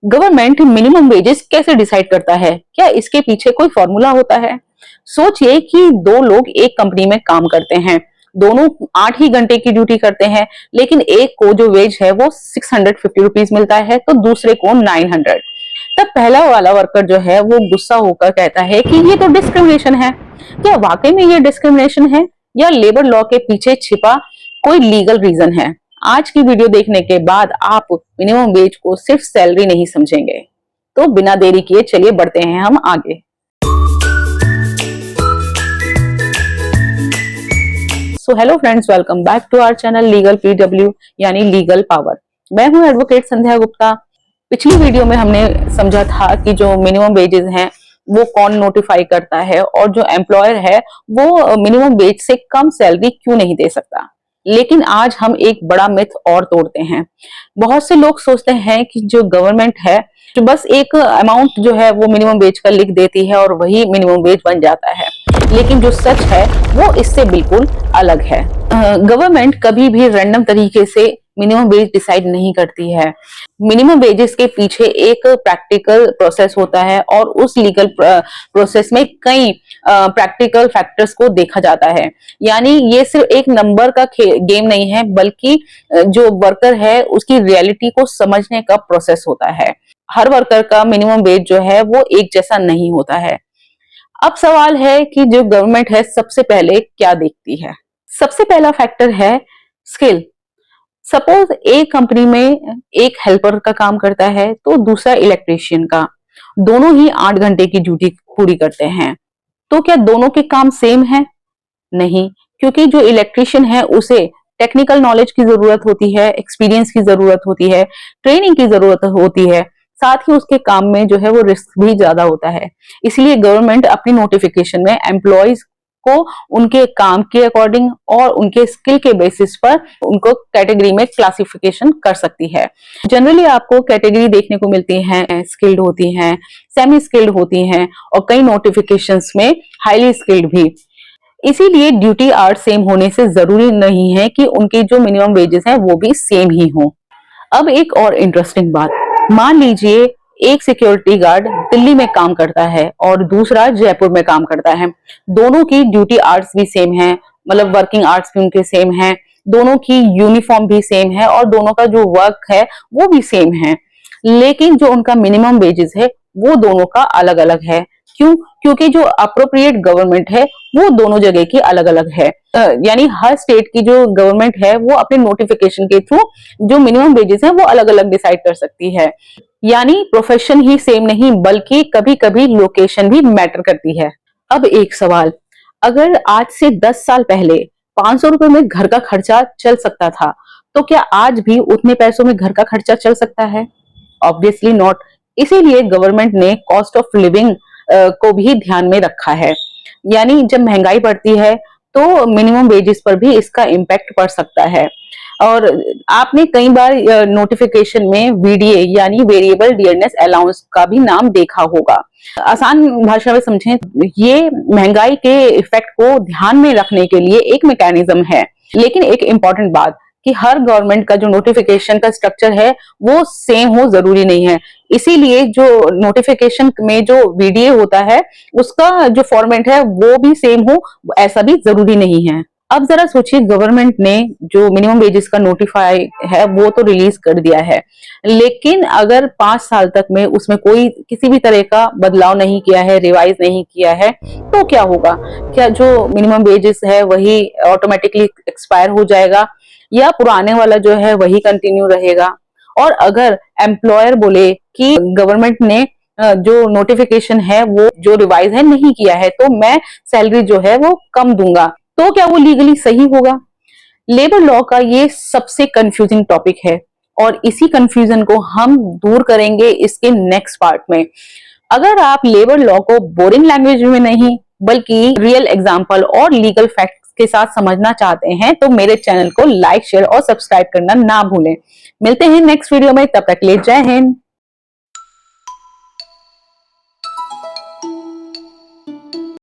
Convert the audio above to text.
Government minimum wages कैसे decide करता है? क्या इसके पीछे कोई फॉर्मूला होता है? सोचिए कि दो लोग एक कंपनी में काम करते हैं, दोनों 8 ही घंटे की ड्यूटी करते हैं, लेकिन एक को जो वेज है वो 650 रुपीज मिलता है तो दूसरे को 900। तब पहला वाला वर्कर जो है वो गुस्सा होकर कहता है कि ये तो डिस्क्रिमिनेशन है। क्या वाकई में ये डिस्क्रिमिनेशन है या लेबर लॉ के पीछे छिपा कोई लीगल रीजन है? आज की वीडियो देखने के बाद आप मिनिमम वेज को सिर्फ सैलरी नहीं समझेंगे। तो बिना देरी किए चलिए बढ़ते हैं हम आगे। So hello friends, welcome back to our channel legal PW यानी लीगल पावर। मैं हूं एडवोकेट संध्या गुप्ता। पिछली वीडियो में हमने समझा था कि जो मिनिमम वेजेस हैं वो कौन नोटिफाई करता है और जो एम्प्लॉयर है वो मिनिमम वेज से कम सैलरी क्यों नहीं दे सकता। लेकिन आज हम एक बड़ा मिथ और तोड़ते हैं। बहुत से लोग सोचते हैं कि जो गवर्नमेंट है जो बस एक अमाउंट जो है वो मिनिमम वेज का लिख देती है और वही मिनिमम वेज बन जाता है, लेकिन जो सच है वो इससे बिल्कुल अलग है। गवर्नमेंट कभी भी रैंडम तरीके से मिनिमम वेज डिसाइड नहीं करती है। मिनिमम वेजेस के पीछे एक प्रैक्टिकल प्रोसेस होता है और उस लीगल प्रोसेस में कई प्रैक्टिकल फैक्टर्स को देखा जाता है। यानी ये सिर्फ एक नंबर का गेम नहीं है, बल्कि जो वर्कर है उसकी रियलिटी को समझने का प्रोसेस होता है। हर वर्कर का मिनिमम वेज जो है वो एक जैसा नहीं होता है। अब सवाल है कि जो गवर्नमेंट है सबसे पहले क्या देखती है? सबसे पहला फैक्टर है स्किल। सपोज एक कंपनी में एक हेल्पर का काम करता है तो दूसरा इलेक्ट्रीशियन का, दोनों ही 8 घंटे की ड्यूटी पूरी करते हैं, तो क्या दोनों के काम सेम है? नहीं, क्योंकि जो इलेक्ट्रीशियन है उसे टेक्निकल नॉलेज की जरूरत होती है, एक्सपीरियंस की जरूरत होती है, ट्रेनिंग की जरूरत होती है, साथ ही उसके काम में जो है वो रिस्क भी ज्यादा होता है। इसलिए गवर्नमेंट अपनी नोटिफिकेशन में एम्प्लॉयज को उनके काम के अकॉर्डिंग और उनके स्किल के बेसिस पर उनको कैटेगरी में क्लासिफिकेशन कर सकती है। जनरली आपको कैटेगरी देखने को मिलती हैं, स्किल्ड होती हैं, सेमी स्किल्ड होती हैं और कई नोटिफिकेशंस में हाईली स्किल्ड भी। इसीलिए ड्यूटी आवर्स सेम होने से जरूरी नहीं है कि उनकी जो मिनिमम वेजेस हैं वो भी सेम ही हो। अब एक और इंटरेस्टिंग बात, मान लीजिए एक सिक्योरिटी गार्ड दिल्ली में काम करता है और दूसरा जयपुर में काम करता है। दोनों की ड्यूटी आवर्स भी सेम है, मतलब वर्किंग आवर्स भी उनके सेम है, दोनों की यूनिफॉर्म भी सेम है और दोनों का जो वर्क है वो भी सेम है, लेकिन जो उनका मिनिमम वेजेस है वो दोनों का अलग अलग है। क्यों? क्योंकि जो अप्रोप्रिएट गवर्नमेंट है वो दोनों जगह की अलग अलग है। यानी हर स्टेट की जो गवर्नमेंट है वो अपने नोटिफिकेशन के थ्रू जो मिनिमम वेजेस हैं वो अलग अलग डिसाइड कर सकती है। यानी प्रोफेशन ही सेम नहीं बल्कि कभी कभी लोकेशन भी मैटर करती है। अब एक सवाल, अगर आज से 10 साल पहले 500 रुपए में घर का खर्चा चल सकता था, तो क्या आज भी उतने पैसों में घर का खर्चा चल सकता है? Obviously not. इसीलिए गवर्नमेंट ने कॉस्ट ऑफ लिविंग को भी ध्यान में रखा है। यानी जब महंगाई बढ़ती है तो मिनिमम वेजेस पर भी इसका इम्पैक्ट पड़ सकता है। और आपने कई बार नोटिफिकेशन में वीडीए यानी वेरिएबल डियरनेस अलाउंस का भी नाम देखा होगा। आसान भाषा में समझें, ये महंगाई के इफेक्ट को ध्यान में रखने के लिए एक मैकेनिज्म है। लेकिन एक इंपॉर्टेंट बात कि हर गवर्नमेंट का जो नोटिफिकेशन का स्ट्रक्चर है वो सेम हो जरूरी नहीं है। इसीलिए जो नोटिफिकेशन में जो वीडीए होता है उसका जो फॉर्मेट है वो भी सेम हो, ऐसा भी जरूरी नहीं है। अब जरा सोचिए, गवर्नमेंट ने जो मिनिमम वेजेस का नोटिफाई है वो तो रिलीज कर दिया है, लेकिन अगर 5 साल तक में उसमें कोई किसी भी तरह का बदलाव नहीं किया है, रिवाइज नहीं किया है, तो क्या होगा? क्या जो मिनिमम वेजेस है वही ऑटोमेटिकली एक्सपायर हो जाएगा या पुराने वाला जो है वही कंटिन्यू रहेगा? और अगर एम्प्लॉयर बोले कि गवर्नमेंट ने जो नोटिफिकेशन है वो जो रिवाइज है नहीं किया है तो मैं सैलरी जो है वो कम दूंगा, तो क्या वो लीगली सही होगा? लेबर लॉ का ये सबसे कंफ्यूजिंग टॉपिक है और इसी कंफ्यूजन को हम दूर करेंगे इसके नेक्स्ट पार्ट में। अगर आप लेबर लॉ को बोरिंग लैंग्वेज में नहीं बल्कि रियल एग्जांपल और लीगल फैक्ट्स के साथ समझना चाहते हैं तो मेरे चैनल को लाइक, शेयर और सब्सक्राइब करना ना भूलें। मिलते हैं नेक्स्ट वीडियो में, तब तक के लिए जय हिंद।